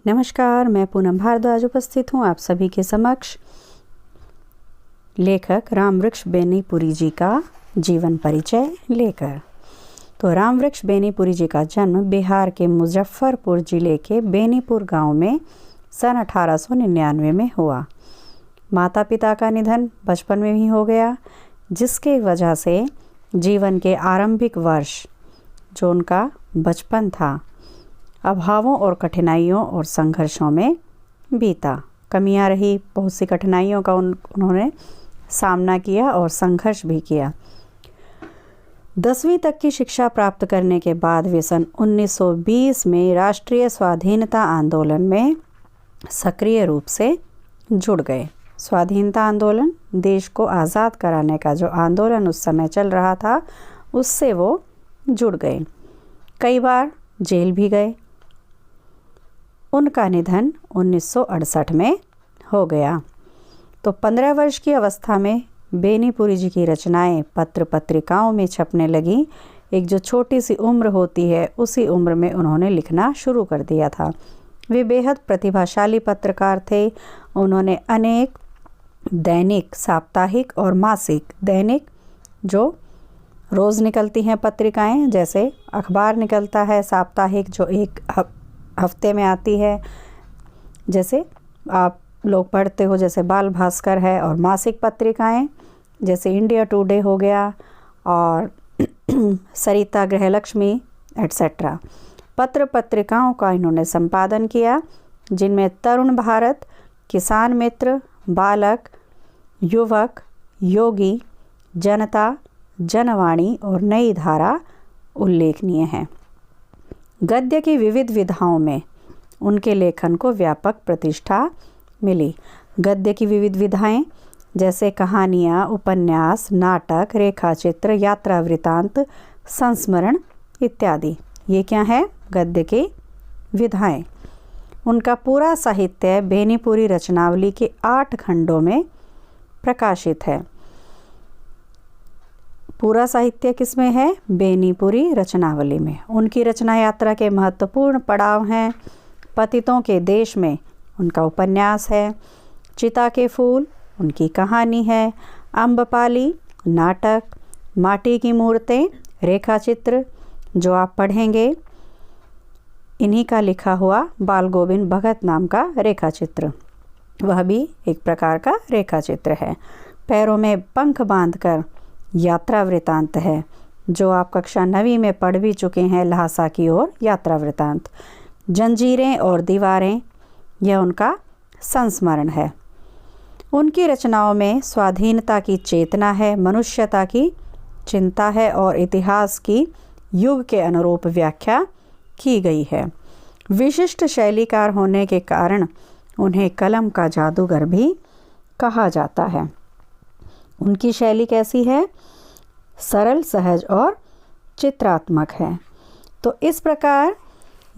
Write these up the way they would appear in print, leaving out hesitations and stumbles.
नमस्कार, मैं पूनम भारद्वाज उपस्थित हूँ आप सभी के समक्ष लेखक रामवृक्ष बेनीपुरी जी का जीवन परिचय लेकर। तो रामवृक्ष बेनीपुरी जी का जन्म बिहार के मुजफ्फरपुर जिले के बेनीपुर गांव में सन 1899 में हुआ। माता पिता का निधन बचपन में ही हो गया, जिसके वजह से जीवन के आरंभिक वर्ष जो उनका बचपन था अभावों और कठिनाइयों और संघर्षों में बीता। कमियां रही, बहुत सी कठिनाइयों का उन्होंने सामना किया और संघर्ष भी किया। 10वीं तक की शिक्षा प्राप्त करने के बाद वे सन 1920 में राष्ट्रीय स्वाधीनता आंदोलन में सक्रिय रूप से जुड़ गए। स्वाधीनता आंदोलन, देश को आज़ाद कराने का जो आंदोलन उस समय चल रहा था, उससे वो जुड़ गए। कई बार जेल भी गए। उनका निधन 1968 में हो गया। तो 15 वर्ष की अवस्था में बेनीपुरी जी की रचनाएं पत्र पत्रिकाओं में छपने लगी। एक जो छोटी सी उम्र होती है, उसी उम्र में उन्होंने लिखना शुरू कर दिया था। वे बेहद प्रतिभाशाली पत्रकार थे। उन्होंने अनेक दैनिक, साप्ताहिक और मासिक, दैनिक जो रोज़ निकलती हैं पत्रिकाएं, जैसे अखबार निकलता है, साप्ताहिक जो एक हफ्ते में आती है, जैसे आप लोग पढ़ते हो, जैसे बाल भास्कर है, और मासिक पत्रिकाएं जैसे इंडिया टुडे हो गया और सरिता गृहलक्ष्मी एट्सेट्रा। पत्र पत्रिकाओं का इन्होंने संपादन किया, जिनमें तरुण भारत, किसान मित्र, बालक, युवक, योगी, जनता, जनवाणी और नई धारा उल्लेखनीय हैं। गद्य की विविध विधाओं में उनके लेखन को व्यापक प्रतिष्ठा मिली। गद्य की विविध विधाएं जैसे कहानियाँ, उपन्यास, नाटक, रेखाचित्र, यात्रा वृतांत, संस्मरण इत्यादि, ये क्या है? गद्य की विधाएं। उनका पूरा साहित्य बेनीपुरी रचनावली के 8 खंडों में प्रकाशित है। पूरा साहित्य किसमें है? बेनीपुरी रचनावली में। उनकी रचना यात्रा के महत्वपूर्ण पड़ाव हैं। पतितों के देश में उनका उपन्यास है। चिता के फूल उनकी कहानी है। अम्बपाली नाटक, माटी की मूर्तें, रेखाचित्र जो आप पढ़ेंगे, इन्हीं का लिखा हुआ बाल गोविंद भगत नाम का रेखाचित्र, वह भी एक प्रकार का रेखाचित्र है। पैरों में पंख बांधकर यात्रा वृतांत है, जो आप कक्षा 9वीं में पढ़ भी चुके हैं, ल्हासा की ओर यात्रा वृतांत। जंजीरें और दीवारें, यह उनका संस्मरण है। उनकी रचनाओं में स्वाधीनता की चेतना है, मनुष्यता की चिंता है और इतिहास की युग के अनुरूप व्याख्या की गई है। विशिष्ट शैलीकार होने के कारण उन्हें कलम का जादूगर भी कहा जाता है। उनकी शैली कैसी है? सरल, सहज और चित्रात्मक है। तो इस प्रकार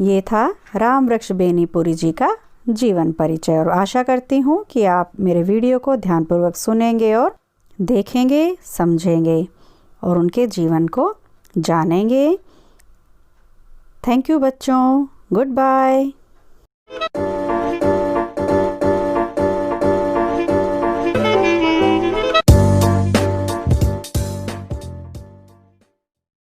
ये था रामवृक्ष बेनीपुरी जी का जीवन परिचय, और आशा करती हूँ कि आप मेरे वीडियो को ध्यानपूर्वक सुनेंगे और देखेंगे, समझेंगे और उनके जीवन को जानेंगे। थैंक यू बच्चों, गुड बाय।